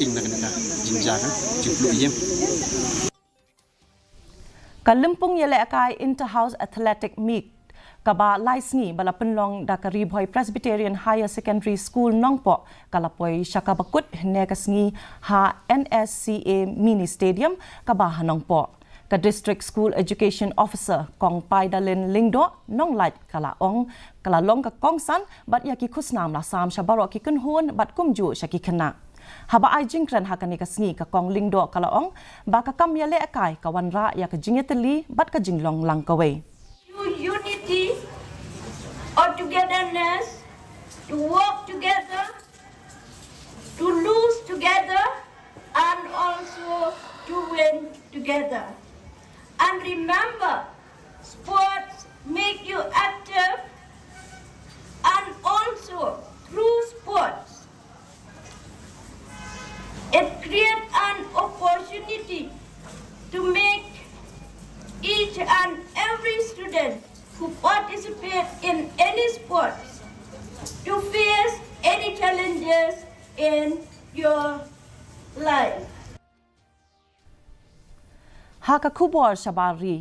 in na kanaka jinjara jiplu yem Kalimpong yele akai inter-house athletic meet kaba lai Sngi bala penlong dakari boy Presbyterian Higher Secondary School Nongpoh kalapoi syakabakut nega Sngi ha NSCA mini stadium kaba ha Nongpoh ka district school education officer kong paidalin lingdo nong light kala long ka kongsan bat yaki kusnam la sam shabaro ki kunhun bat kumju shaki kana haba ai jingkran hakani ka Sngi ka kong lingdo kalaong ba ka kam yale akai ka wanra ya ka jingeteli bat ka jinglong lang kawe unity or togetherness, to work together, to lose together, and also to win together. And remember, sports make you active, and also through sports, it creates an opportunity to make each and every student who participate in any sports to face any challenges in your life. Haka kubor shabari